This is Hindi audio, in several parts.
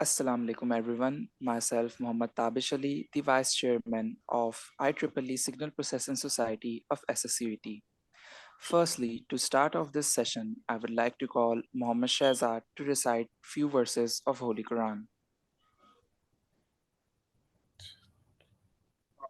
Assalamu alaikum everyone. Myself Muhammad Tabish Ali, the Vice Chairman of IEEE Signal Processing Society of SSUET. Firstly, to start off this session, I would like to call Muhammad Shahzad to recite few verses of Holy Quran.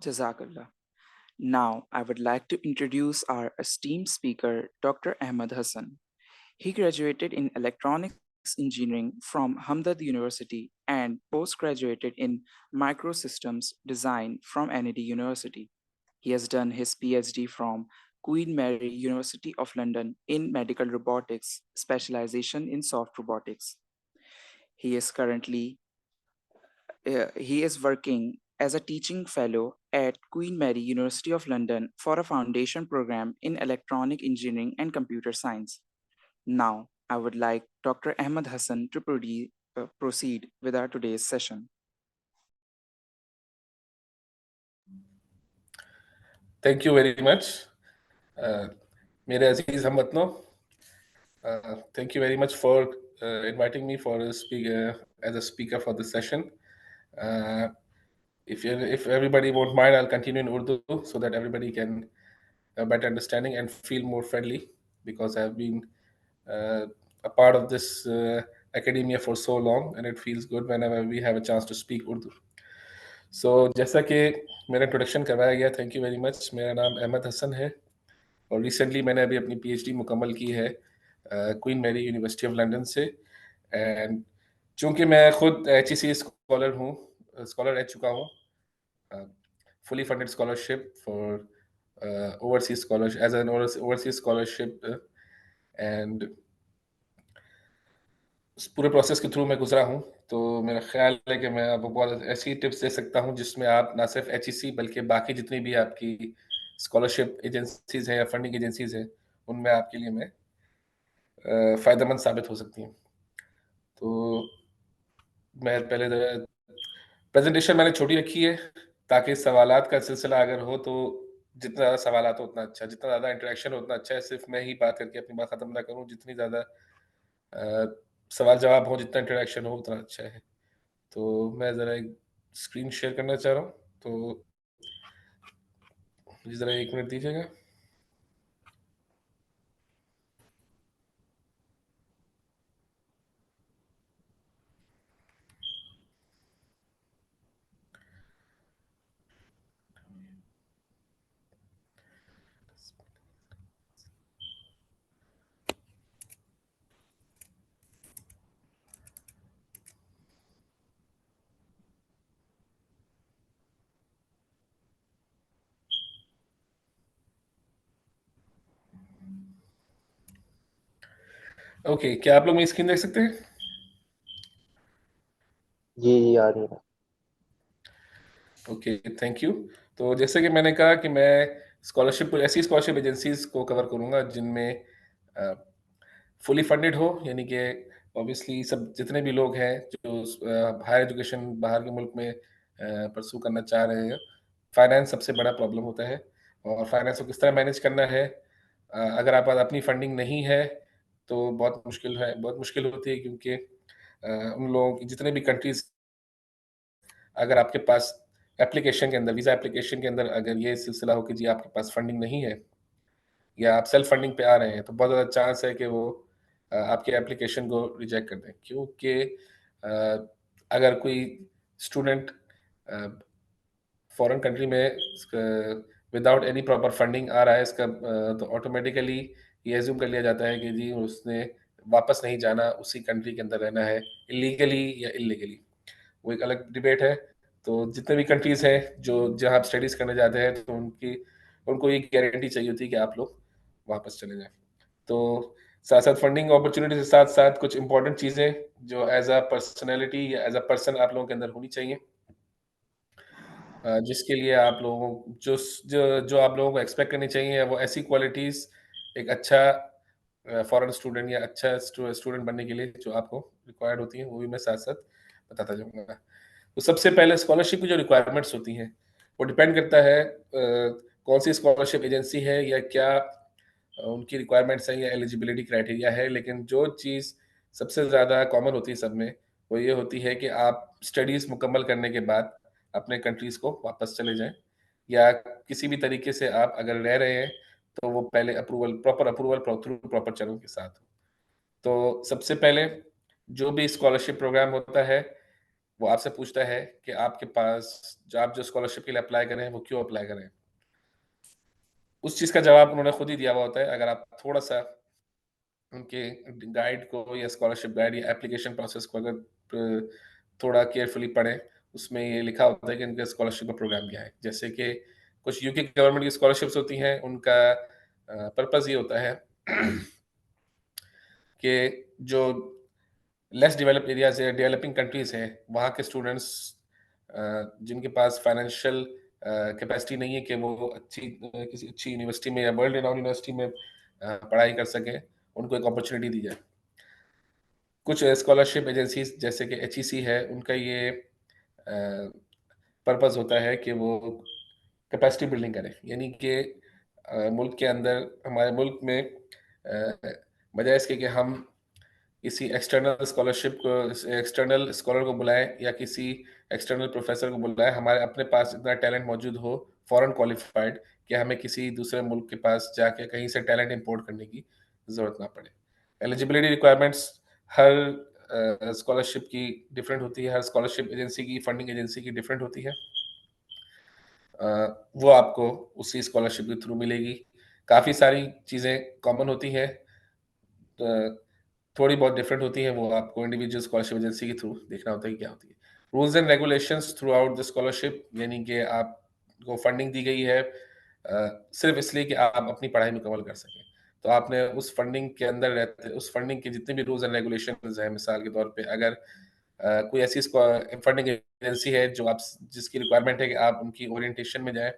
Jazakallah. Now, I would like to introduce our esteemed speaker, Dr. Ahmed Hassan. He graduated in electronics engineering from Hamdard University and postgraduated in microsystems design from NAD University. He has done his PhD from Queen Mary University of London in medical robotics, specialization in soft robotics. He is currently he is working as a teaching fellow at Queen Mary University of London for a foundation program in electronic engineering and computer science. Now, I would like Dr. Ahmed Hassan to proceed with our today's session. Thank you very much. Uh, मेरे अजीज हम वतनों, thank you very much for inviting me for a as a speaker for this session. Uh, if everybody won't mind, I'll continue in Urdu so that everybody can better understanding and feel more friendly, because I've been uh, a part of this academia for so long, and it feels good whenever we have a chance to speak Urdu. जैसा कि मेरा इंट्रोडक्शन करवाया गया, थैंक यू वेरी मच. मेरा नाम अहमद हसन है और रिसेंटली मैंने अभी अपनी पीएचडी मुकम्मल की है Queen Mary University of London से. एंड चूंकि मैं खुद HEC स्कॉलर रह चुका हूँ, fully funded scholarship for overseas scholarship as an overseas scholarship, and उस पूरे प्रोसेस के थ्रू मैं गुजरा हूँ. तो मेरा ख्याल है कि मैं आपको बहुत ऐसी टिप्स दे सकता हूँ जिसमें आप ना सिर्फ HEC बल्कि बाकी जितनी भी आपकी स्कॉलरशिप एजेंसीज हैं या फंडिंग एजेंसीज हैं, उनमें आपके लिए मैं फ़ायदेमंद साबित हो सकती हैं. तो मैं पहले प्रेजेंटेशन मैंने छोटी रखी है ताकि सवालात का सिलसिला अगर हो तो जितना ज़्यादा सवालात हो उतना अच्छा, जितना ज़्यादा इंटरेक्शन हो उतना अच्छा है. सिर्फ मैं ही बात करके अपनी बात ख़त्म ना करूँ, जितनी ज़्यादा सवाल जवाब हो, जितना इंटरेक्शन हो उतना अच्छा है. तो मैं ज़रा एक स्क्रीन शेयर करना चाह रहा हूँ, तो मुझे ज़रा 1 मिनट दीजिएगा. ओके, क्या आप लोग मेरी स्क्रीन देख सकते हैं? जी आ रही है. Okay, thank you. तो जैसे कि मैंने कहा कि मैं ऐसी स्कॉलरशिप एजेंसीज को कवर करूंगा जिनमें फुली फंडेड हो, यानी कि ऑब्वियसली सब जितने भी लोग हैं जो हायर एजुकेशन बाहर के मुल्क में परसू करना चाह रहे हैं. फाइनेंस सबसे बड़ा प्रॉब्लम होता है, और फाइनेंस को किस तरह मैनेज करना है. अगर आप पास अपनी फंडिंग नहीं है तो बहुत मुश्किल होती है, क्योंकि उन लोगों की जितने भी कंट्रीज, अगर आपके पास एप्लीकेशन के अंदर, वीज़ा एप्लीकेशन के अंदर अगर ये सिलसिला हो कि जी आपके पास फंडिंग नहीं है या आप सेल्फ फंडिंग पे आ रहे हैं, तो बहुत ज़्यादा चांस है कि वो आपके एप्लीकेशन को रिजेक्ट कर दें. क्योंकि अगर कोई स्टूडेंट फॉरेन कंट्री में विदाउट एनी प्रॉपर फंडिंग आ रहा है इसका, तो ऑटोमेटिकली ये एज्यूम कर लिया जाता है कि जी उसने वापस नहीं जाना, उसी कंट्री के अंदर रहना है, इलीगली या इलीगली. वो एक अलग डिबेट है. तो जितने भी कंट्रीज हैं जो जहाँ आप स्टडीज करने जाते हैं, तो उनको ये गारंटी चाहिए होती है कि आप लोग वापस चले जाएं. तो साथ साथ फंडिंग अपॉर्चुनिटी के साथ साथ कुछ इंपॉर्टेंट चीजें जो एज अ पर्सनैलिटी या एज अ पर्सन आप लोगों के अंदर होनी चाहिए, जिसके लिए आप लोगों जो जो जो आप लोगों को एक्सपेक्ट करनी चाहिए वो ऐसी क्वालिटीज एक अच्छा फॉरेन स्टूडेंट या अच्छा स्टूडेंट बनने के लिए जो आपको रिक्वायर्ड होती हैं, वो भी मैं साथ साथ बताता जाऊंगा। तो सबसे पहले स्कॉलरशिप की जो रिक्वायरमेंट्स होती हैं वो डिपेंड करता है कौन सी स्कॉलरशिप एजेंसी है या क्या उनकी रिक्वायरमेंट्स हैं या एलिजिबिलिटी क्राइटेरिया है। लेकिन जो चीज़ सबसे ज़्यादा कॉमन होती है सब में, वो ये होती है कि आप स्टडीज़ मुकम्मल करने के बाद अपने कंट्रीज़ को वापस चले जाएं, या किसी भी तरीके से आप अगर रह रहे हैं तो वो पहले proper approval through proper channel के साथ हो। तो सबसे पहले जो भी स्कॉलरशिप प्रोग्राम होता है वो आपसे पूछता है कि आपके पास आप जो स्कॉलरशिप के लिए अप्लाई कर रहे हैं वो क्यों अप्लाई कर रहे हैं। उस चीज़ का जवाब उन्होंने खुद ही दिया हुआ होता है। अगर आप थोड़ा-सा उनके गाइड को या स्कॉलरशिप गाइड या एप्लीकेशन प्रोसेस को अगर थोड़ा केयरफुली पढ़ें, उसमें ये लिखा होता है कि इनका स्कॉलरशिप का प्रोग्राम क्या है। जैसे कि कुछ यूके गवर्नमेंट की स्कॉलरशिप्स होती हैं, उनका पर्पज़ ये होता है कि जो लेस डेवलप्ड एरियाज़ है, डेवलपिंग कंट्रीज़ हैं, वहाँ के स्टूडेंट्स जिनके पास फाइनेंशियल कैपेसिटी नहीं है कि वो किसी अच्छी यूनिवर्सिटी में या वर्ल्ड रिनाउंड यूनिवर्सिटी में पढ़ाई कर सकें, उनको एक अपॉर्चुनिटी दी जाए। कुछ स्कॉलरशिप एजेंसीज जैसे कि एचईसी है, उनका ये पर्पस होता है कि वो कैपेसिटी बिल्डिंग करें, यानी कि मुल्क के अंदर हमारे मुल्क में बजाय इसके कि हम किसी एक्सटर्नल स्कॉलरशिप को एक्सटर्नल स्कॉलर को बुलाएं या किसी एक्सटर्नल प्रोफेसर को बुलाएं, हमारे अपने पास इतना टैलेंट मौजूद हो फॉरेन क्वालिफाइड कि हमें किसी दूसरे मुल्क के पास जाके कहीं से टैलेंट इंपोर्ट करने की ज़रूरत ना पड़े। एलिजिबिलिटी रिक्वायरमेंट्स हर स्कॉलरशिप की डिफरेंट होती है, हर स्कॉलरशिप एजेंसी की फंडिंग एजेंसी की डिफरेंट होती है। वो आपको उसी स्कॉलरशिप के थ्रू मिलेगी। काफ़ी सारी चीज़ें कॉमन होती हैं, थोड़ी बहुत डिफरेंट होती हैं, वो आपको इंडिविजुअल स्कॉलरशिप एजेंसी के थ्रू देखना होता है कि क्या होती है। Rules and regulations through out the scholarship, यानी कि आपको फंडिंग दी गई है सिर्फ इसलिए कि आप अपनी पढ़ाई मुकम्मल कर सकें। तो आपने उस फंडिंग के अंदर रहते उस फंडिंग के जितने भी रूल्स एंड रेगुलेशंस हैं, मिसाल के तौर पे अगर कोई ऐसी फंडिंग एजेंसी है जो आप जिसकी रिक्वायरमेंट है कि आप उनकी ओरिएंटेशन में जाएँ,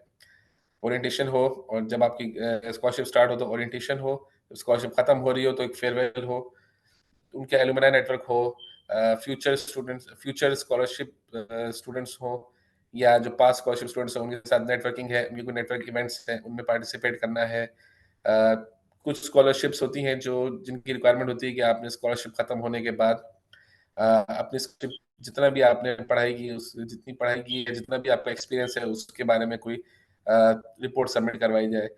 ओरिएंटेशन हो, और जब आपकी स्कॉलरशिप स्टार्ट हो तो ओरिएंटेशन हो, स्कॉलरशिप खत्म हो रही हो तो एक फेयरवेल हो, उनके एलुमनाई नेटवर्क हो, फ्यूचर स्कॉलरशिप स्टूडेंट्स हो, या जो पास स्कॉलरशिप स्टूडेंट्स हैं उनके साथ नेटवर्किंग है, उनके कोई नेटवर्क इवेंट्स हैं उनमें पार्टिसिपेट करना है। कुछ स्कॉलरशिप्स होती हैं जो जिनकी रिक्वायरमेंट होती है कि आपने स्कॉलरशिप खत्म होने के बाद अपनी जितना भी आपने पढ़ाई की उस जितनी पढ़ाई की है, जितना भी आपका एक्सपीरियंस है उसके बारे में कोई रिपोर्ट सबमिट करवाई जाए।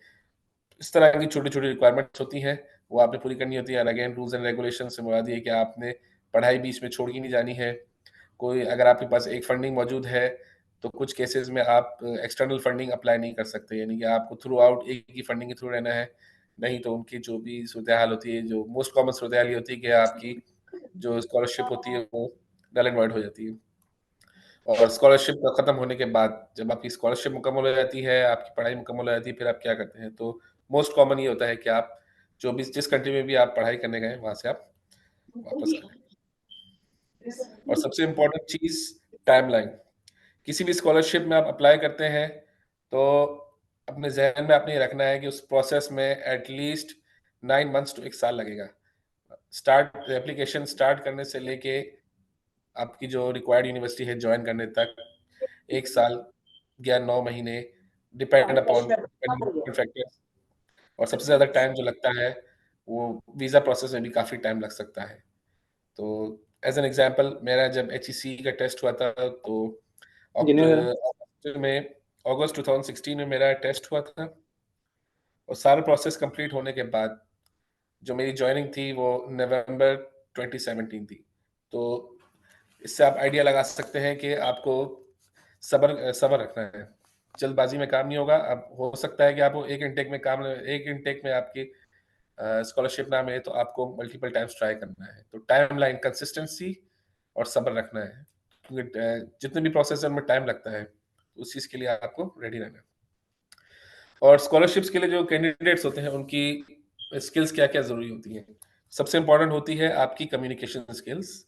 इस तरह की छोटी-छोटी रिक्वायरमेंट्स होती हैं, वो आपने पूरी करनी होती है। और अगेन रूल्स एंड रेगुलेशन से मुराद ये है कि आपने पढ़ाई बीच में छोड़ के नहीं जानी है। कोई अगर आपके पास एक फंडिंग मौजूद है, तो कुछ केसेस में आप एक्सटर्नल फंडिंग अप्लाई नहीं कर सकते, यानी कि आपको थ्रू आउट एक ही फंडिंग के थ्रू रहना है। नहीं तो उनकी जो भी सूरत-ए-हाल होती है, जो मोस्ट कॉमन सूरत-ए-हाल ये होती है कि आपकी जो स्कॉलरशिप होती है वो नल एंड वॉइड हो जाती है। और स्कॉलरशिप का खत्म होने के बाद जब आपकी स्कॉलरशिप मुकम्मल हो जाती है, आपकी पढ़ाई मुकम्मल हो जाती है, फिर आप क्या करते हैं? तो मोस्ट कॉमन ये होता है कि आप जो भी जिस कंट्री में भी आप पढ़ाई करने गए, वहाँ से आप वापस आ जाएँ। और सबसे इम्पोर्टेंट चीज़ टाइमलाइन। किसी भी स्कॉलरशिप में आप अप्लाई करते हैं, तो अपने ज़हन में आपने ये रखना है कि उस प्रोसेस में एट लीस्ट 9 मंथ्स टू 1 साल लगेगा। एप्लीकेशन स्टार्ट करने से लेके आपकी जो रिक्वायर्ड यूनिवर्सिटी है जॉइन करने तक 1 साल या 9 महीने, डिपेंडिंग फैक्टर्स। और सबसे ज़्यादा टाइम जो लगता है, वो वीज़ा प्रोसेस में भी काफ़ी टाइम लग सकता है। तो एज़ एन एग्ज़ाम्पल मेरा जब एचईसी का टेस्ट हुआ था, तो अगस्त में अगस्त 2016 में मेरा टेस्ट हुआ था, और सारा प्रोसेस कंप्लीट होने के बाद जो मेरी जॉइनिंग थी वो नवंबर 2017 थी। तो इससे आप आइडिया लगा सकते हैं कि आपको सब्र रखना है। जल्दबाजी में काम नहीं होगा। अब हो सकता है कि आपको एक इनटेक में आपकी स्कॉलरशिप ना मिले, तो आपको मल्टीपल टाइम्स ट्राई करना है। तो टाइमलाइन, कंसिस्टेंसी और सब्र रखना है, क्योंकि जितने भी प्रोसेस है उनमें टाइम लगता है। उस चीज़ के लिए आपको रेडी रहना है। और स्कॉलरशिप्स के लिए जो कैंडिडेट्स होते हैं, उनकी स्किल्स क्या-क्या ज़रूरी होती हैं। सबसे इम्पोर्टेंट होती है आपकी कम्युनिकेशन स्किल्स,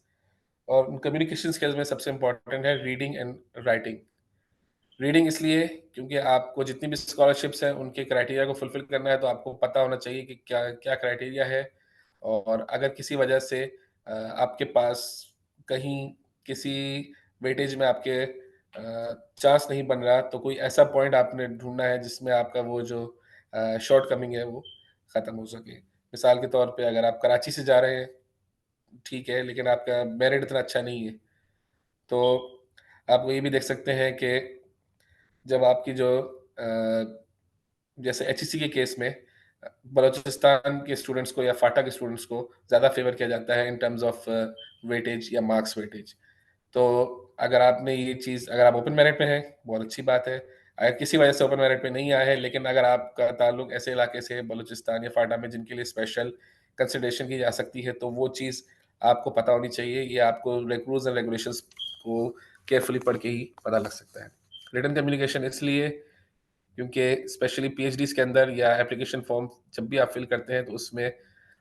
और कम्युनिकेशन स्किल्स में सबसे इम्पोर्टेंट है रीडिंग एंड राइटिंग। रीडिंग इसलिए क्योंकि आपको जितनी भी स्कॉलरशिप्स हैं उनके क्राइटेरिया को फुलफिल करना है, तो आपको पता होना चाहिए कि क्या क्या क्राइटेरिया है। और अगर किसी वजह से आपके पास कहीं किसी वेटेज में आपके चांस नहीं बन रहा, तो कोई ऐसा पॉइंट आपने ढूंढना है जिसमें आपका वो जो शॉर्ट कमिंग है वो ख़त्म हो सके। मिसाल के तौर पे अगर आप कराची से जा रहे हैं, ठीक है, लेकिन आपका मेरिट इतना अच्छा नहीं है, तो आप ये भी देख सकते हैं कि जब आपकी जो जैसे एचईसी के केस में बलूचिस्तान के स्टूडेंट्स को या फाटा के स्टूडेंट्स को ज़्यादा फेवर किया जाता है इन टर्म्स ऑफ वेटेज या मार्क्स वेटेज। तो अगर आपने ये चीज़, अगर आप ओपन मेरिट में हैं, बहुत अच्छी बात है। अगर किसी वजह से ओपन मेरिट में नहीं आए हैं, लेकिन अगर आपका ताल्लुक ऐसे इलाके से बलूचिस्तान या फाटा में जिनके लिए स्पेशल कंसिडरेशन की जा सकती है, तो वो चीज़ आपको पता होनी चाहिए। ये आपको रूल्स एंड रेगुलेशंस को केयरफुली पढ़ के ही पता लग सकता है। रिटन कम्युनिकेशन इसलिए क्योंकि स्पेशली पीएचडीज के अंदर या एप्लीकेशन फॉर्म जब भी आप फिल करते हैं, तो उसमें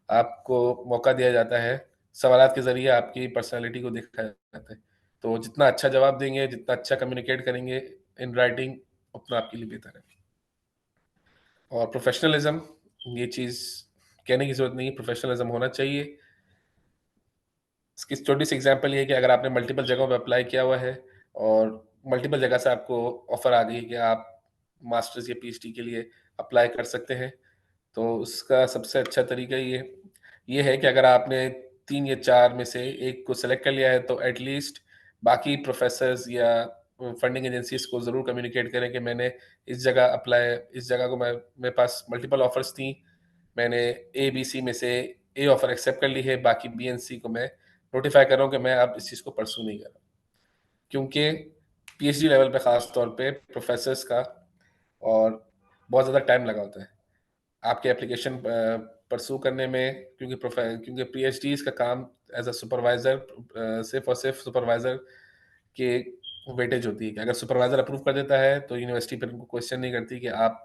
आपको मौका दिया जाता है, सवालात के ज़रिए आपकी पर्सनैलिटी को देखा जाता है। तो जितना अच्छा जवाब देंगे, जितना अच्छा कम्युनिकेट करेंगे इन राइटिंग, उतना आपके लिए बेहतर है। और प्रोफेशनलिज्म, ये चीज़ कहने की ज़रूरत नहीं, प्रोफेशनलिज्म होना चाहिए। इसकी छोटी सी एग्जांपल ये है कि अगर आपने मल्टीपल जगहों पे अप्लाई किया हुआ है और मल्टीपल जगह से आपको ऑफ़र आ गई है कि आप मास्टर्स या पीएचडी के लिए अप्लाई कर सकते हैं, तो उसका सबसे अच्छा तरीका ये है कि अगर आपने 3 या 4 में से एक को सेलेक्ट कर लिया है, तो एट लीस्ट बाकी प्रोफ़ेसर्स या फंडिंग एजेंसीज़ को ज़रूर कम्युनिकेट करें कि मैंने इस जगह को मेरे पास मल्टीपल ऑफ़र्स थी, मैंने ए, बी, सी में से ए ऑफ़र एक्सेप्ट कर ली है, बाकी बी एंड सी को मैं नोटिफ़ाई कर रहा हूँ कि मैं अब इस चीज़ को परस्यू नहीं कर रहा। क्योंकि पीएचडी लेवल पे ख़ास तौर पे प्रोफ़ेसर्स का और बहुत ज़्यादा टाइम लगा होता है आपके एप्लीकेशन परस्यू करने में, क्योंकि पीएचडीज का काम एज अ सुपरवाइजर, सिर्फ और सिर्फ सुपरवाइजर के वेटेज होती है कि अगर सुपरवाइजर अप्रूव कर देता है, तो यूनिवर्सिटी फिर उनको क्वेश्चन नहीं करती कि आप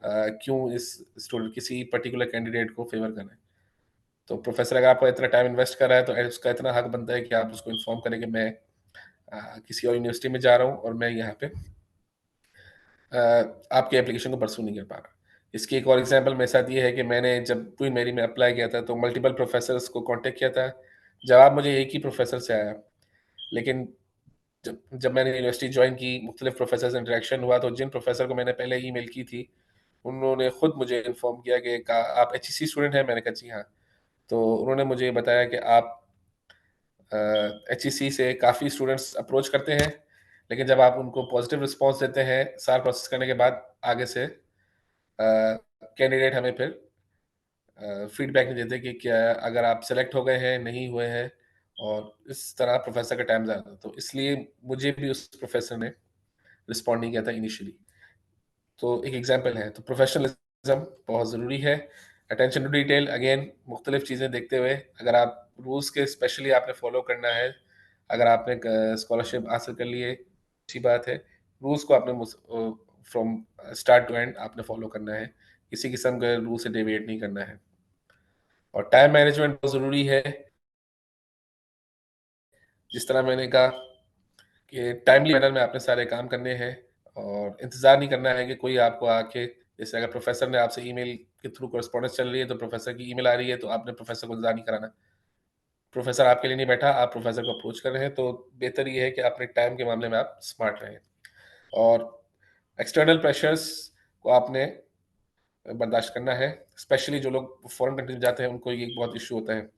क्यों इस स्टूडेंट किसी पर्टिकुलर कैंडिडेट को फेवर कर रहे हैं। तो प्रोफेसर अगर आपको इतना टाइम इन्वेस्ट कर रहा है, तो उसका इतना हक बनता है कि आप उसको इन्फॉर्म करें कि मैं किसी और यूनिवर्सिटी में जा रहा हूँ और मैं यहाँ पे आपके एप्लीकेशन को परस्यू नहीं कर पा रहा। इसकी एक और एग्जांपल मेरे साथ ये है कि मैंने जब क्वीन मैरी में अप्लाई किया था, तो मल्टीपल प्रोफेसर्स को कांटेक्ट किया था। जवाब मुझे एक ही प्रोफेसर से आया, लेकिन जब जब मैंने यूनिवर्सिटी ज्वाइन की, मुख्तलिफ प्रोफेसर से इंटरेक्शन हुआ, तो जिन प्रोफेसर को मैंने पहले ईमेल की थी, उन्होंने खुद मुझे इन्फॉर्म किया कि आप एचईसी स्टूडेंट हैं? मैंने कहा जी हाँ। तो उन्होंने मुझे बताया कि आप एचईसी से काफ़ी स्टूडेंट्स अप्रोच करते हैं, लेकिन जब आप उनको पॉजिटिव रिस्पॉन्स देते हैं सारा प्रोसेस करने के बाद, आगे से कैंडिडेट हमें फिर फीडबैक नहीं देते कि क्या अगर आप सेलेक्ट हो गए हैं, नहीं हुए हैं, और इस तरह प्रोफेसर का टाइम ज़्यादा, तो इसलिए मुझे भी उस प्रोफेसर ने रिस्पॉन्ड नहीं किया था इनिशियली। तो एक एग्जांपल है। तो प्रोफेशनलिज्म बहुत ज़रूरी है। अटेंशन टू डिटेल, अगेन मुख्तलिफ चीज़ें देखते हुए, अगर आप रूल्स के स्पेशली आपने फॉलो करना है, अगर आपने स्कॉलरशिप हासिल कर ली है, अच्छी बात है। रूल्स को आपने फ्रॉम स्टार्ट टू एंड आपने फॉलो करना है, किसी किस्म के रूल से डेविएट नहीं करना है। और टाइम मैनेजमेंट बहुत ज़रूरी है। जिस तरह मैंने कहा कि टाइमली मैनर में आपने सारे काम करने हैं, और इंतज़ार नहीं करना है कि कोई आपको आके, जैसे अगर प्रोफेसर ने आपसे ईमेल के थ्रू कॉरेस्पॉन्डेंस चल रही है, तो प्रोफेसर की ईमेल आ रही है, तो आपने प्रोफेसर को इंतज़ार नहीं कराना। प्रोफेसर आपके लिए नहीं बैठा, आप प्रोफेसर को अप्रोच कर रहे हैं, तो बेहतर ये है कि अपने टाइम के मामले में आप स्मार्ट रहें। और एक्सटर्नल प्रेशर्स को आपने बर्दाश्त करना है। स्पेशली जो लोग फॉरेन कंट्री में जाते हैं, उनको ये एक बहुत इशू होता है।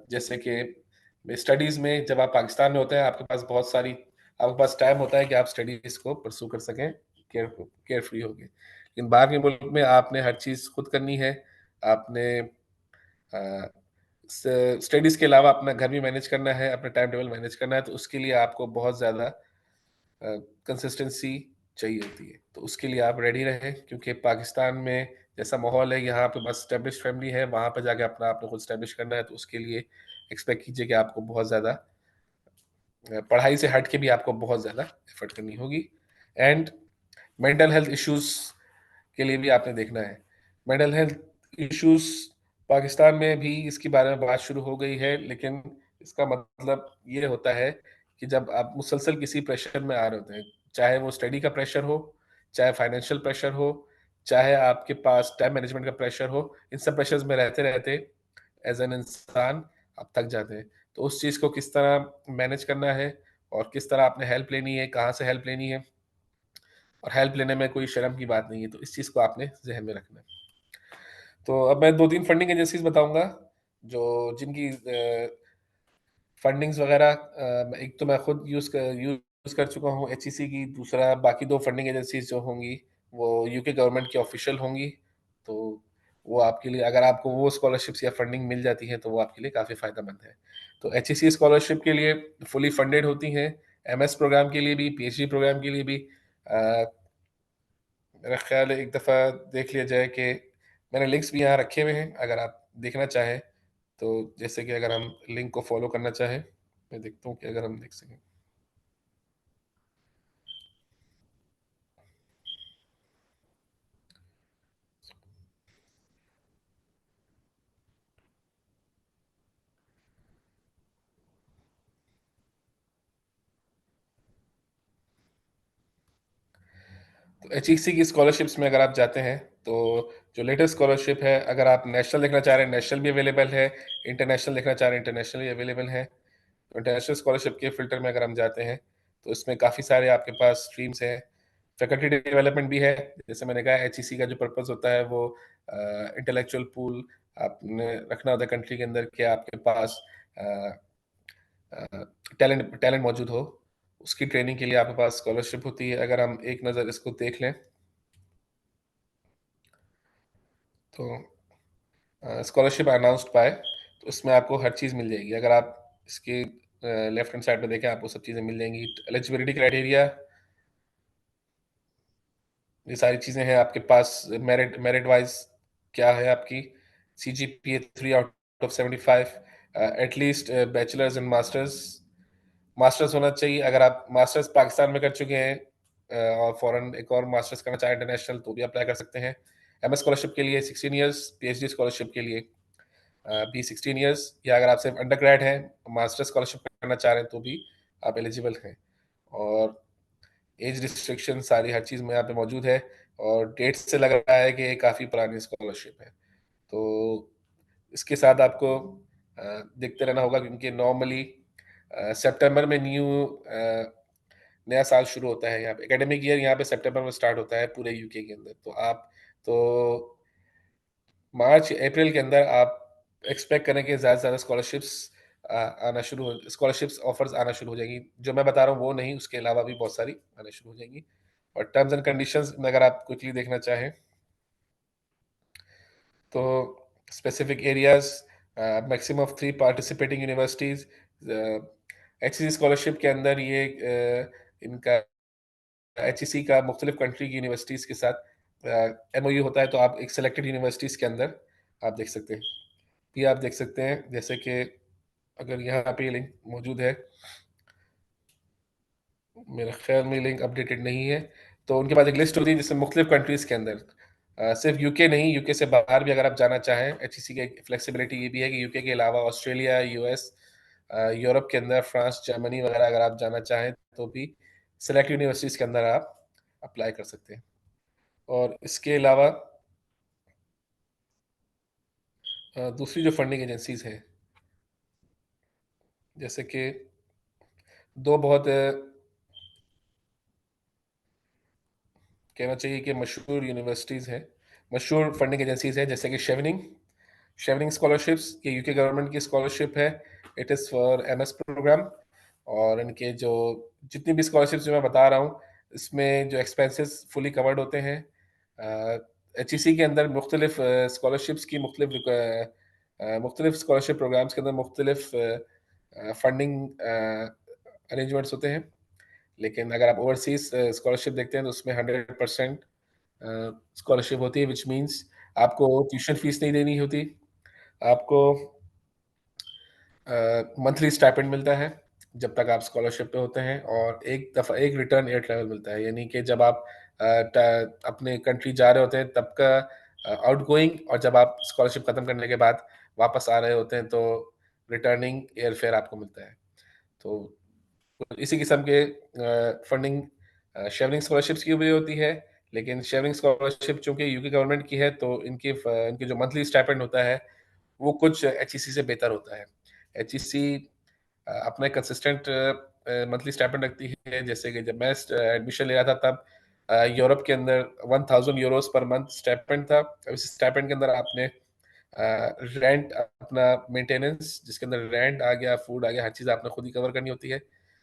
जैसे कि स्टडीज़ में जब आप पाकिस्तान में होते हैं, आपके पास टाइम होता है कि आप स्टडीज़ को परस्यू कर सकें केयर केयर फ्री होके। लेकिन बाहर के मुल्क में आपने हर चीज़ खुद करनी है। आपने स्टडीज़ के अलावा अपना घर भी मैनेज करना है, अपना टाइम टेबल मैनेज करना है, तो उसके लिए आपको बहुत ज़्यादा कंसिस्टेंसी चाहिए होती है। तो उसके लिए आप रेडी रहें, क्योंकि पाकिस्तान में जैसा माहौल है, यहाँ पे बस एस्टेब्लिश फैमिली है, वहाँ पे जाके अपना आपने खुद एस्टेब्लिश करना है, तो उसके लिए एक्सपेक्ट कीजिए कि आपको बहुत ज़्यादा पढ़ाई से हट के भी आपको बहुत ज़्यादा एफर्ट करनी होगी। एंड मेंटल हेल्थ इश्यूज़ के लिए भी आपने देखना है। मेंटल हेल्थ इश्यूज़ पाकिस्तान में भी इसके बारे में बात शुरू हो गई है, लेकिन इसका मतलब ये होता है कि जब आप मुसलसल किसी प्रेशर में आ रहे होते हैं, चाहे वो स्टडी का प्रेशर हो, चाहे फाइनेंशियल प्रेशर हो, चाहे आपके पास टाइम मैनेजमेंट का प्रेशर हो, इन सब प्रेशर्स में रहते रहते एज एन इंसान आप थक जाते हैं। तो उस चीज़ को किस तरह मैनेज करना है और किस तरह आपने हेल्प लेनी है, कहाँ से हेल्प लेनी है, और हेल्प लेने में कोई शर्म की बात नहीं है, तो इस चीज़ को आपने जहन में रखना है। तो अब मैं 2-3 फंडिंग एजेंसीज बताऊंगा जो जिनकी फंडिंग्स वगैरह, एक तो मैं खुद यूज़ कर चुका हूँ एचईसी की, दूसरा बाकी 2 फंडिंग एजेंसीज जो होंगी वो यूके गवर्नमेंट की ऑफिशियल होंगी। तो वो आपके लिए, अगर आपको वो स्कॉलरशिप्स या फंडिंग मिल जाती है तो वो आपके लिए काफ़ी फ़ायदेमंद है। तो एचईसी स्कॉलरशिप के लिए फुली फंडेड होती हैं, एमएस प्रोग्राम के लिए भी, पीएचडी प्रोग्राम के लिए भी। अ, मेरा ख्याल है एक दफ़ा देख लिया जाए कि मैंने लिंक्स भी यहाँ रखे हुए हैं, अगर आप देखना चाहें तो। जैसे कि अगर हम लिंक को फॉलो करना चाहें, मैं देखता हूँ कि अगर हम देख सकें। तो एचईसी की स्कॉलरशिप्स में अगर आप जाते हैं तो जो लेटेस्ट स्कॉलरशिप है, अगर आप नेशनल देखना चाह रहे हैं नेशनल भी अवेलेबल है, इंटरनेशनल देखना चाह रहे हैं इंटरनेशनल भी अवेलेबल है। तो इंटरनेशनल स्कॉलरशिप के फिल्टर में अगर हम जाते हैं तो इसमें काफ़ी सारे आपके पास स्ट्रीम्स हैं। फैकल्टी डेवलपमेंट भी है, जैसे मैंने कहा एचईसी का जो पर्पस होता है वो इंटेलेक्चुअल पूल आपने रखना होता है कंट्री के अंदर, कि आपके पास टैलेंट टैलेंट मौजूद हो, उसकी ट्रेनिंग के लिए आपके पास स्कॉलरशिप होती है। अगर हम एक नज़र इसको देख लें तो स्कॉलरशिप अनाउंस्ड बाय, तो इसमें आपको हर चीज़ मिल जाएगी। अगर आप इसके लेफ्ट हैंड साइड में देखें आपको सब चीज़ें मिल जाएंगी। एलिजिबिलिटी क्राइटेरिया, ये सारी चीज़ें हैं आपके पास। मेरिट वाइज क्या है आपकी, C G P A 3 out of 75, at least bachelors and masters. Masters होना चाहिए, अगर आप मास्टर्स पाकिस्तान में कर चुके हैं और फॉरेन एक और मास्टर्स करना चाहें इंटरनेशनल, तो भी अप्लाई कर सकते हैं। एमएस स्कॉलरशिप के लिए 16 ईयर्स, पीएचडी स्कॉलरशिप के लिए भी 16 ईयर्स, या अगर आप सिर्फ अंडर ग्रेड हैं, मास्टर स्कॉलरशिप करना चाह रहे हैं तो भी आप एलिजिबल हैं। और एज रिस्ट्रिक्शन सारी हर चीज़ में यहाँ पे मौजूद है, और डेट से लग रहा है कि ये काफ़ी पुरानी स्कॉलरशिप है। तो इसके साथ आपको देखते रहना होगा, क्योंकि नॉर्मली सितंबर में नया साल शुरू होता है यहाँ पे। एकेडमिक ईयर यहाँ पे सितंबर में स्टार्ट होता है पूरे यूके के अंदर। तो मार्च अप्रैल के अंदर आप एक्सपेक्ट करें कि ज़्यादा से ज़्यादा स्कॉलरशिप्स ऑफर्स आना शुरू हो जाएंगी। जो मैं बता रहा हूँ वो नहीं, उसके अलावा भी बहुत सारी आना शुरू हो जाएंगी। और टर्म्स एंड कंडीशंस में अगर आप क्विकली देखना चाहें तो specific areas, maximum of 3 participating universities. HEC scholarship के अंदर ये इनका एचईसी का मुख्तलिफ कंट्री की यूनिवर्सिटीज़ के साथ एमओयू होता है। तो आप एक सेलेक्टेड यूनिवर्सिटीज़ के अंदर आप देख सकते हैं। ये आप देख सकते हैं, जैसे कि अगर यहाँ पे लिंक मौजूद है, मेरे ख्याल में लिंक अपडेटेड नहीं है, तो उनके पास एक लिस्ट होती है जिसमें मुख्तलिफ कंट्रीज़ के अंदर, सिर्फ यूके नहीं, यूके से बाहर भी अगर आप जाना चाहें, एचईसी की फ्लेक्सिबिलिटी ये भी है कि यूके के अलावा ऑस्ट्रेलिया, यूएस, यूरोप के अंदर फ्रांस, जर्मनी वगैरह अगर आप जाना चाहें तो भी सेलेक्ट यूनिवर्सिटीज़ के अंदर आप अप्लाई कर सकते हैं। और इसके अलावा दूसरी जो फंडिंग एजेंसीज हैं, जैसे कि दो बहुत कहना चाहिए कि मशहूर यूनिवर्सिटीज़ हैं, मशहूर फंडिंग एजेंसीज हैं, जैसे कि शेवनिंग स्कॉलरशिप्स, ये यूके गवर्नमेंट की स्कॉलरशिप है। It is for MS program. और इनके जो जितनी भी स्कॉलरशिप्स जो मैं बता रहा हूँ, इसमें जो एक्सपेंसेस फुली कवर्ड होते हैं। एचईसी के अंदर मुख्तलिफ स्कॉलरशिप्स की मुख्तलिफ स्कॉलरशिप प्रोग्राम्स के अंदर मुख्तलिफ फंडिंग अरेंजमेंट्स होते हैं। लेकिन अगर आप ओवरसीज स्कॉलरशिप देखते हैं तो उसमें 100% स्कॉलरशिप होती है, विच मीन्स आपको ट्यूशन फीस नहीं देनी होती, आपको मंथली स्टाइपेंड मिलता है जब तक आप स्कॉलरशिप पे होते हैं, और एक रिटर्न एयर ट्रैवल मिलता है, यानी कि जब आप अपने कंट्री जा रहे होते हैं तब का आउट गोइंग, और जब आप स्कॉलरशिप खत्म करने के बाद वापस आ रहे होते हैं तो रिटर्निंग एयर फेयर आपको मिलता है। तो इसी किस्म के फंडिंग शेवरिंग स्कॉलरशिप्स की भी होती है, लेकिन शेवरिंग स्कॉलरशिप चूंकि यूके गवर्नमेंट की है तो इनके जो मंथली स्टाइपेंड होता है वो कुछ एचईसी से बेहतर होता है। एचईसी अपना कंसिस्टेंट मंथली स्टाइपेंड रखती है। जैसे कि जब मैं एडमिशन ले रहा था तब यूरोप के अंदर 1000 यूरोस पर मंथ स्टाइपेंड था। अब इस स्टाइपेंड के अंदर आपने रेंट, अपना मेंटेनेंस जिसके अंदर रेंट आ गया, फूड आ गया, हर चीज़ आपने खुद ही कवर करनी होती है,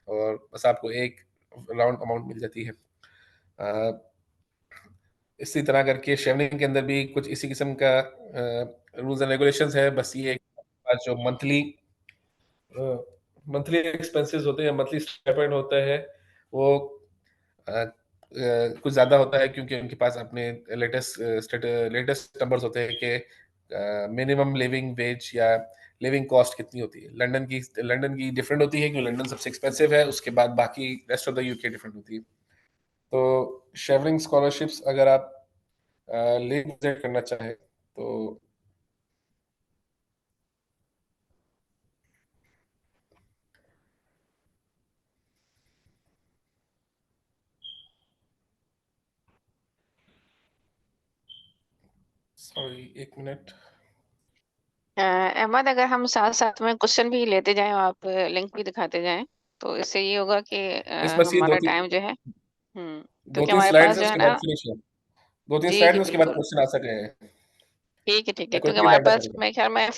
और बस आपको एक राउंड अमाउंट मिल जाती है। इसी तरह करके शेवनिंग के अंदर भी कुछ इसी किस्म का रूल्स एंड रेगुलेशंस है। बस ये जो मंथली एक्सपेंसेस होते हैं, मंथली स्टाइपेंड होता है, वो कुछ ज़्यादा होता है क्योंकि उनके पास अपने लेटेस्ट नंबर्स होते हैं कि मिनिमम लिविंग वेज या लिविंग कॉस्ट कितनी होती है। लंदन की डिफरेंट होती है क्योंकि लंदन सबसे एक्सपेंसिव है, उसके बाद बाकी rest of the UK different होती है। तो शेवरिंग स्कॉलरशिप्स अगर आप विजिट करना चाहें तो सॉरी, एक मिनट। अहमद, अगर हम साथ साथ में क्वेश्चन भी लेते जाएं और आप लिंक भी दिखाते जाएं तो इससे ये होगा कि बस ये हमारा टाइम जो है दो क्योंकि तीन हमारे स्लाइड्स पास है, जो है उसके ना। बाद फिनिश है। दो तीन जी स्लाइड्स जी है, उसके बाद बिल्कुल। क्वेश्चन आ सके हैं, ठीक है या क्योंकि क्विकली हमारे रैंड अप पास करेगा। मेरे ख्याल में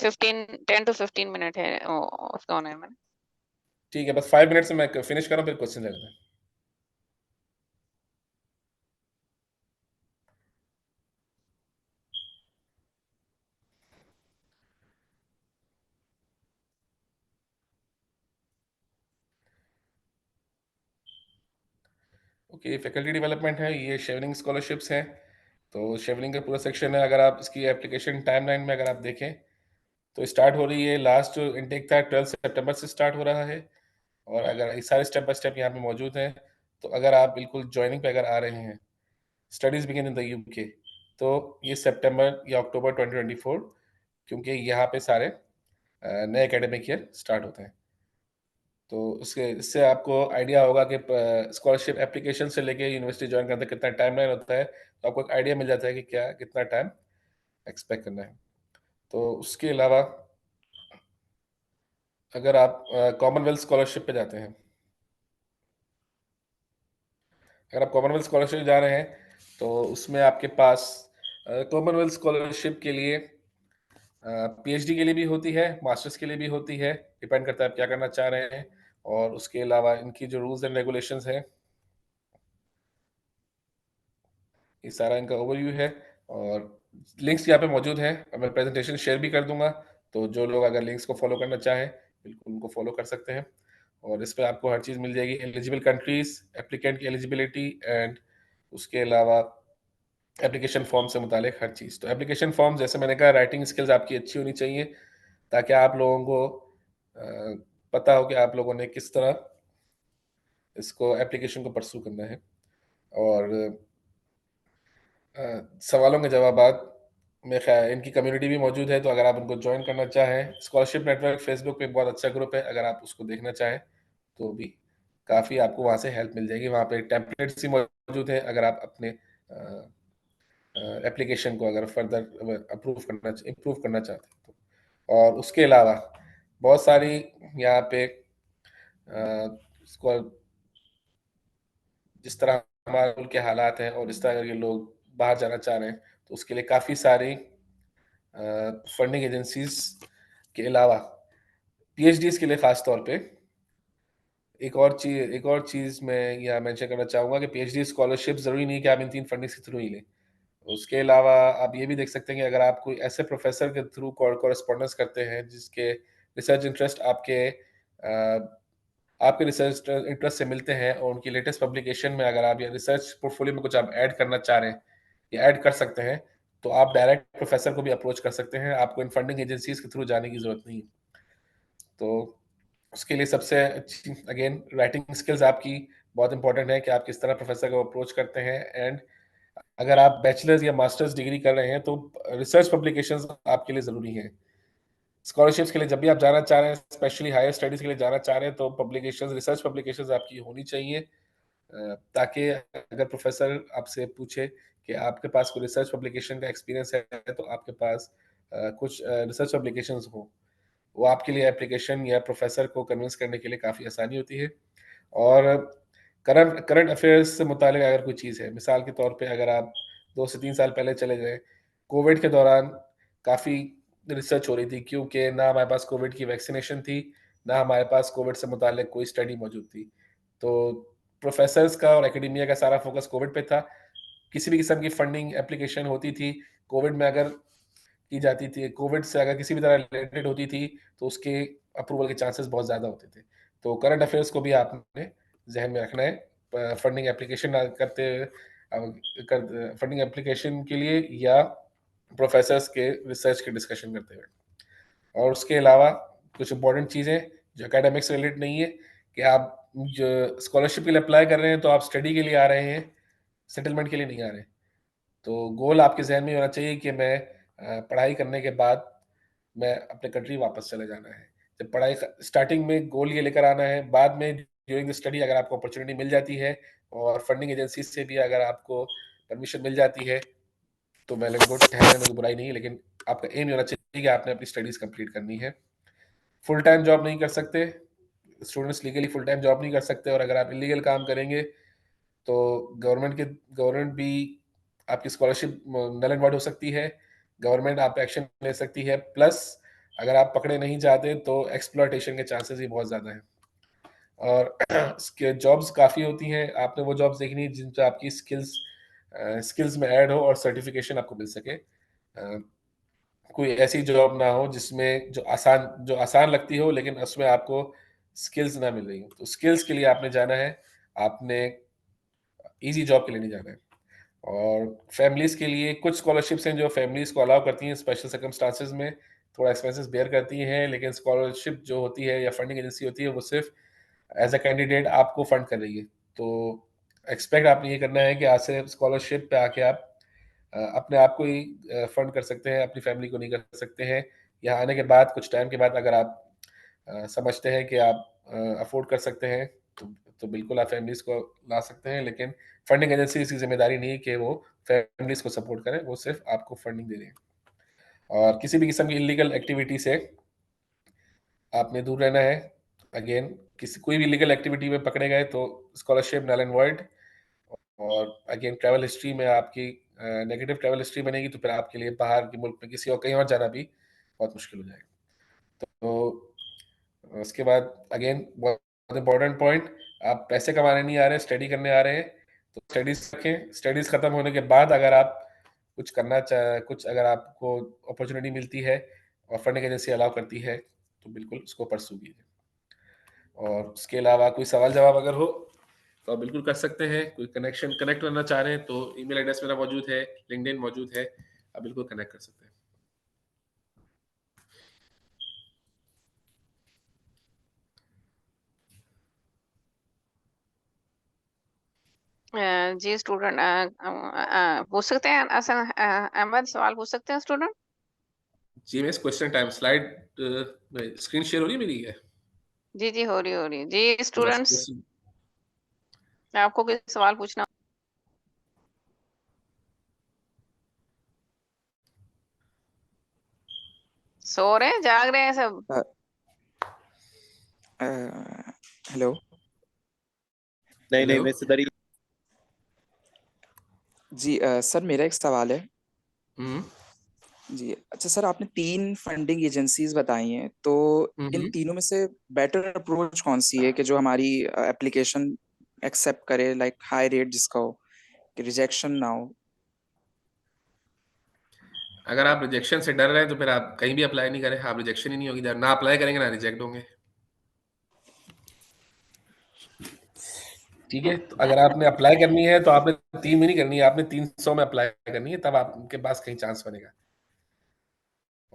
10 to 15 मिनट है उसका होने में। ठीक है, बस 5 मिनट्स में मैं फिनिश कर रहा हूँ, फिर क्वेश्चन ले लेते हैं। ओके, फैकल्टी डेवलपमेंट है, ये शेवरिंग स्कॉलरशिप्स हैं। तो शेवरिंग का पूरा सेक्शन है। अगर आप इसकी एप्लीकेशन टाइमलाइन में अगर आप देखें तो स्टार्ट हो रही है, लास्ट जो इनटेक था 12 सितंबर से स्टार्ट हो रहा है, और अगर ये सारे स्टेप बाय स्टेप यहाँ पे मौजूद हैं। तो अगर आप बिल्कुल ज्वाइनिंग पे अगर आ रहे हैं, studies begin in the UK, तो ये सितंबर या अक्टूबर 2024, क्योंकि यहाँ पे सारे नए एकेडमिक ईयर स्टार्ट होते हैं। तो उसके इससे आपको आइडिया होगा कि स्कॉलरशिप एप्लीकेशन से लेके यूनिवर्सिटी ज्वाइन करने तक कितना टाइमलाइन होता है, तो आपको एक आइडिया मिल जाता है कि क्या कितना टाइम एक्सपेक्ट करना है। तो उसके अलावा अगर आप कॉमनवेल्थ स्कॉलरशिप पे जाते हैं, अगर आप कॉमनवेल्थ स्कॉलरशिप जा रहे हैं तो उसमें आपके पास कॉमनवेल्थ स्कॉलरशिप के लिए पीएचडी के लिए भी होती है, मास्टर्स के लिए भी होती है, डिपेंड करता है आप क्या करना चाह रहे हैं। और उसके अलावा इनकी जो रूल्स एंड रेगुलेशंस हैं, ये सारा इनका ओवरव्यू है, और लिंक्स यहाँ पे मौजूद हैं। और मैं प्रेजेंटेशन शेयर भी कर दूंगा, तो जो लोग अगर लिंक्स को फॉलो करना चाहें बिल्कुल उनको फॉलो कर सकते हैं। और इस पर आपको हर चीज़ मिल जाएगी, एलिजिबल कंट्रीज, एप्लीकेंट की एलिजिबिलिटी, एंड उसके अलावा एप्लीकेशन फॉर्म से मुतालिक हर चीज़। तो एप्लीकेशन फॉर्म, जैसे मैंने कहा, राइटिंग स्किल्स आपकी अच्छी होनी चाहिए ताकि आप लोगों को पता हो कि आप लोगों ने किस तरह इसको एप्लीकेशन को परसू करना है। और सवालों के जवाबात में ख्याल इनकी कम्युनिटी भी मौजूद है, तो अगर आप उनको ज्वाइन करना चाहें, स्कॉलरशिप नेटवर्क फेसबुक पे बहुत अच्छा ग्रुप है, अगर आप उसको देखना चाहें तो भी काफ़ी आपको वहाँ से हेल्प मिल जाएगी। वहाँ पे टेम्पलेट्स ही मौजूद हैं अगर आप अपने एप्लीकेशन को अगर फर्दर इम्प्रूव करना चाहते हैं तो। और उसके अलावा बहुत सारी यहाँ पे इसको जिस तरह हमारे मुल्क के हालात हैं, और जिस तरह अगर ये लोग बाहर जाना चाह रहे हैं तो उसके लिए काफ़ी सारी फंडिंग एजेंसीज के अलावा पीएचडीज के लिए ख़ास तौर पे एक और चीज़ मैं यहाँ मेंशन करना चाहूँगा कि पीएचडी स्कॉलरशिप ज़रूरी नहीं है कि आप इन 3 फंडिंग्स के थ्रू ही लें। उसके अलावा आप ये भी देख सकते हैं कि अगर आप कोई ऐसे प्रोफ़ेसर के थ्रू कॉरेस्पॉन्डेंस करते हैं जिसके रिसर्च इंटरेस्ट आपके रिसर्च इंटरेस्ट से मिलते हैं, और उनकी लेटेस्ट पब्लिकेशन में अगर आप या रिसर्च पोर्टफोलियो में कुछ आप ऐड करना चाह रहे हैं या ऐड कर सकते हैं, तो आप डायरेक्ट प्रोफ़ेसर को भी अप्रोच कर सकते हैं। आपको इन फंडिंग एजेंसीज़ के थ्रू जाने की ज़रूरत नहीं है। तो उसके लिए सबसे अच्छी राइटिंग स्किल्स आपकी बहुत इंपॉर्टेंट है कि आप किस तरह प्रोफेसर को अप्रोच करते हैं, एंड अगर आप बैचलर्स या मास्टर्स डिग्री कर रहे हैं तो रिसर्च पब्लिकेशंस आपके लिए ज़रूरी हैं। स्कॉलरशिप्स के लिए जब भी आप जाना चाह रहे हैं, स्पेशली हायर स्टडीज़ के लिए जाना चाह रहे हैं, तो पब्लिकेशंस, रिसर्च पब्लिकेशंस आपकी होनी चाहिए, ताकि अगर प्रोफेसर आपसे पूछे कि आपके पास कोई रिसर्च पब्लिकेशन का एक्सपीरियंस है, तो आपके पास कुछ रिसर्च पब्लिकेशंस हो। वो आपके लिए एप्लीकेशन या प्रोफेसर को कन्विंस करने के लिए काफ़ी आसानी होती है। और करंट करंट अफेयर्स से मुतालिक अगर कोई चीज़ है, मिसाल के तौर पे अगर आप 2 से 3 साल पहले चले गए, कोविड के दौरान काफ़ी रिसर्च हो रही थी, क्योंकि ना हमारे पास कोविड की वैक्सीनेशन थी, ना हमारे पास कोविड से मुतालिक कोई स्टडी मौजूद थी। तो प्रोफेसर्स का और एकेडेमिया का सारा फोकस कोविड पे था। किसी भी किस्म की फंडिंग एप्लीकेशन होती थी, कोविड में अगर की जाती थी, कोविड से अगर किसी भी तरह रिलेटेड होती थी, तो उसके अप्रूवल के चांसेस बहुत ज़्यादा होते थे। तो करंट अफेयर्स को भी आपने ज़हन में रखना है फंडिंग एप्लीकेशन करते फंडिंग एप्लीकेशन के लिए या प्रोफेसर्स के रिसर्च के डिस्कशन करते हुए। और उसके अलावा कुछ इंपॉर्टेंट चीज़ें जो एकेडमिक्स से रिलेटेड नहीं है, कि आप जो स्कॉलरशिप के लिए अप्लाई कर रहे हैं, तो आप स्टडी के लिए आ रहे हैं, सेटलमेंट के लिए नहीं आ रहे हैं। तो गोल आपके ज़हन में होना चाहिए कि मैं पढ़ाई करने के बाद मैं अपने कंट्री वापस चले जाना है। जब पढ़ाई स्टार्टिंग में गोल ये लेकर आना है, बाद में ड्यूरिंग द स्टडी अगर आपको अपॉर्चुनिटी मिल जाती है और फंडिंग एजेंसी से भी अगर आपको परमिशन मिल जाती है, तो वेल एंड गुड, ठहरने में कोई बुराई नहीं है, लेकिन आपका एम ये होना चाहिए कि आपने अपनी स्टडीज़ कंप्लीट करनी है। फुल टाइम जॉब नहीं कर सकते, students legally full time job नहीं कर सकते, और अगर आप इलीगल काम करेंगे तो गवर्नमेंट भी आपकी स्कॉलरशिप नल एंड वॉइड हो सकती है, गवर्नमेंट आप पे एक्शन ले सकती है, प्लस अगर आप पकड़े नहीं जाते तो एक्सप्लॉयटेशन के चांसेस भी बहुत ज़्यादा हैं। और इसके जॉब्स काफ़ी होती हैं, आपने वो जॉब्स देखनी है जिन पे आपकी स्किल्स में ऐड हो और सर्टिफिकेशन आपको मिल सके। कोई ऐसी जॉब ना हो जिसमें जो आसान लगती हो, लेकिन उसमें आपको स्किल्स ना मिल रही हो। तो स्किल्स के लिए आपने जाना है, आपने ईज़ी जॉब के लिए नहीं जाना है। और फैमिलीज़ के लिए कुछ स्कॉलरशिप्स हैं जो फैमिलीज़ को अलाउ करती हैं स्पेशल सर्कमस्टांसेस में, थोड़ा एक्सपेंसेस बेयर करती हैं, लेकिन स्कॉलरशिप जो होती है या फंडिंग एजेंसी होती है, वो सिर्फ़ एज़ अ कैंडिडेट आपको फंड कर रही है। तो एक्सपेक्ट आपने ये करना है कि आज से स्कॉलरशिप पे आके आप अपने आप को ही फंड कर सकते हैं, अपनी फैमिली को नहीं कर सकते हैं। यहाँ आने के बाद कुछ टाइम के बाद अगर आप समझते हैं कि आप अफ़ोर्ड कर सकते हैं, तो बिल्कुल आप फैमिलीज़ को ला सकते हैं, लेकिन फंडिंग एजेंसी की ज़िम्मेदारी नहीं है कि वो फैमिलीज़ को सपोर्ट करें, वो सिर्फ़ आपको फंडिंग दे रहे हैं। और किसी भी किस्म की इल्लीगल एक्टिविटी से आपने दूर रहना है। अगेन, किसी कोई भी इल्लीगल एक्टिविटी में पकड़े गए तो स्कॉलरशिप नल एंड वॉइड। और अगेन, ट्रैवल हिस्ट्री में आपकी नेगेटिव ट्रैवल हिस्ट्री बनेगी, तो फिर आपके लिए बाहर के मुल्क में किसी और कहीं और जाना भी बहुत मुश्किल हो जाएगा। तो उसके बाद अगेन बहुत इंपॉर्टेंट पॉइंट, आप पैसे कमाने नहीं आ रहे, स्टडी करने आ रहे हैं, तो स्टडीज़ रखें। स्टडीज़ खत्म होने के बाद अगर आप कुछ अगर आपको अपॉर्चुनिटी मिलती है और फंडिंग एजेंसी अलाउ करती है, तो बिल्कुल उसको परस्यू कीजिए। और उसके अलावा कोई सवाल जवाब अगर हो तो आप बिल्कुल कर सकते हैं। कोई कनेक्ट करना चाह रहे हैं तो ईमेल एड्रेस मेरा मौजूद है, लिंक्डइन मौजूद है, आप बिल्कुल कनेक्ट कर सकते हैं। जी स्टूडेंट पूछ सकते हैं अहमद, सवाल पूछ सकते हैं स्टूडेंट? जी miss, question time. Slide screen share हो रही है मेरी है? जी हो रही जी स्टूडेंट्स, यस। आपको कोई सवाल पूछना? सो रहे हैं, जाग रहे हैं सब? हेलो। नहीं हेलो। मैं इधर ही। जी सर, मेरा एक सवाल है। हम्म जी अच्छा सर, आपने 3 फंडिंग एजेंसीज बताई हैं, तो इन हम्म तीनों में से बेटर अप्रोच कौन सी है कि जो हमारी एप्लीकेशन एक्सेप्ट करे, लाइक हाई रेट जिसका हो, कि रिजेक्शन ना हो? अगर आप रिजेक्शन से डर रहे हैं तो फिर आप कहीं भी अप्लाई नहीं करें, आप रिजेक्शन ही नहीं होगी, ना अप्लाई करेंगे ना रिजेक्ट होंगे। ठीक है, तो अगर आपने अप्लाई करनी है तो आपने 3 में नहीं करनी है, आपने 300 में अप्लाई करनी है, तब आपके पास कहीं चांस बनेगा।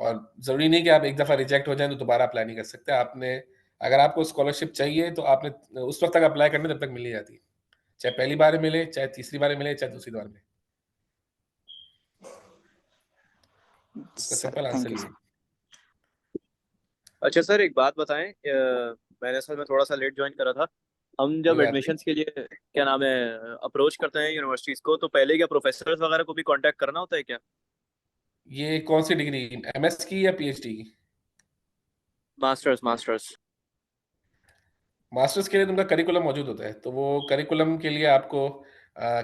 और ज़रूरी नहीं कि आप एक दफ़ा रिजेक्ट हो जाएँ तो दोबारा अप्लाई नहीं कर सकते। आपने अगर आपको स्कॉलरशिप चाहिए तो आपने उस वक़्त तक अप्लाई करना है जब तक मिल नहीं जाती। चाहे पहली बार मिले, चाहे तीसरी बार मिले, चाहे दूसरी बार मिले। उसका सिंपल Thank आंसर you, ये sir. है। अच्छा सर, एक बात बताएं, मैंने असल में थोड़ा सा लेट ज्वाइन करा था। हम कोई जब बात नहीं। एडमिशन्स के लिए क्या नाम है अप्रोच करते हैं यूनिवर्सिटीज को, तो पहले क्या प्रोफेसर्स वगैरह को भी कांटेक्ट करना होता है क्या? ये कौन सी डिग्री, एमएस की या पीएचडी की? Masters masters. मास्टर्स के लिए तुमका करिकुलम मौजूद होता है, तो वो करिकुलम के लिए आपको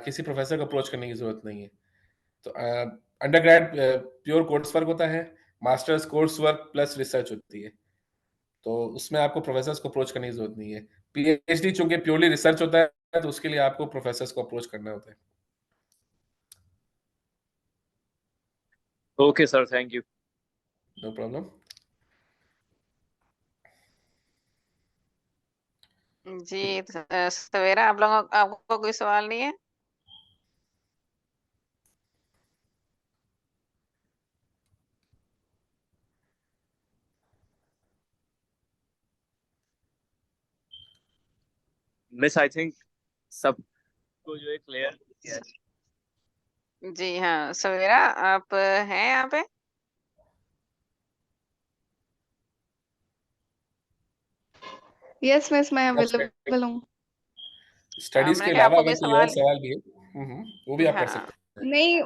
किसी प्रोफेसर को अप्रोच करने की जरूरत नहीं है। तो under grade pure course work होता है, masters course work plus research होती है, तो उसमें आपको प्रोफेसर्स को अप्रोच करने की जरूरत नहीं है। पीएचडी चूंकि प्योरली रिसर्च होता है, तो उसके लिए आपको प्रोफेसर्स को अप्रोच करना होता है। Okay sir, thank you. No problem. जी सवेरा, आप लोगों आपको कोई सवाल नहीं है? मिस आई थिंक सबको जो है क्लियर है। जी हाँ, सवेरा आप हैं यहाँ पे? यस मिस, मैं अवेलेबल हूँ। स्टडीज के मैंने कहा अलावा आपको अगर कोई कोई और सवाल? सवाल भी है, वो भी आप कर हाँ, सकते हैं। नहीं,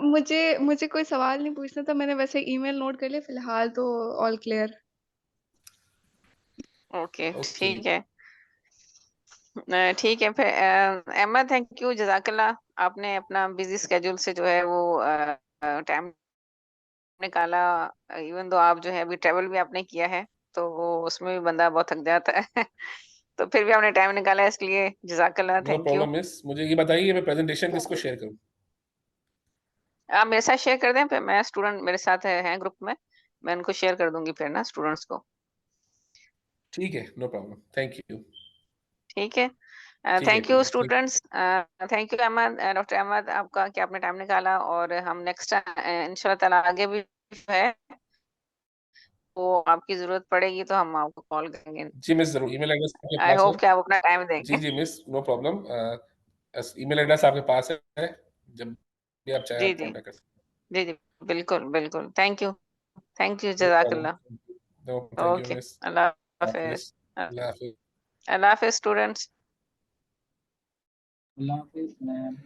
मुझे कोई सवाल नहीं पूछना था, मैंने वैसे ईमेल नोट कर लिया, फिलहाल तो ऑल क्लियर। ओके ओके, ठीक है। ठीक है फिर अहमद, थैंक यू, जजाकल्ला। आपने अपना बिजी स्केड्यूल से जो है वो टाइम निकाला। इवन दो आप जो है अभी ट्रेवल भी आपने किया है, तो वो उसमें भी बंदा बहुत थक जाता है तो फिर भी आपने टाइम निकाला, इसलिए जजाकल्ला, no thank you. Problem miss. मुझे ये बताइए मैं प्रेजेंटेशन किसको शेयर करूं? आप मेरे साथ शेयर कर दें, फिर मैं स्टूडेंट मेरे साथ हैं ग्रुप में, मैं उनको शेयर कर दूंगी फिर ना स्टूडेंट्स को। ठीक है, नो प्रॉब्लम, थैंक यू। ठीक है, ठीक है, थैंक ठीक यू है, ठीक। Students, thank you Ahmad, doctor Ahmad, आपका कि आपने टाइम निकाला। और हम नेक्स्ट इंशाल्लाह ताला आगे भी है, तो आपकी जरूरत पड़ेगी तो हम आपको कॉल करेंगे। जी मिस, जरूर। ईमेल एड्रेस आपके आई पास है? होप कि आप अपना टाइम जी देंगे जी miss, no problem. Email address आपके पास है, जब भी आप चाहें जी आप जी कांटेक्ट कर सकते जी जी, बिल्कुल बिल्कुल, थैंक यू, हैं। No problem. जजाकल्ला। No, thank you okay, miss. अल्लाह हाफिज। हाफिज। अल्लाह हाफिज। अल्लाह हाफिज स्टूडेंट्स। अल्लाह हाफिज़ मैम।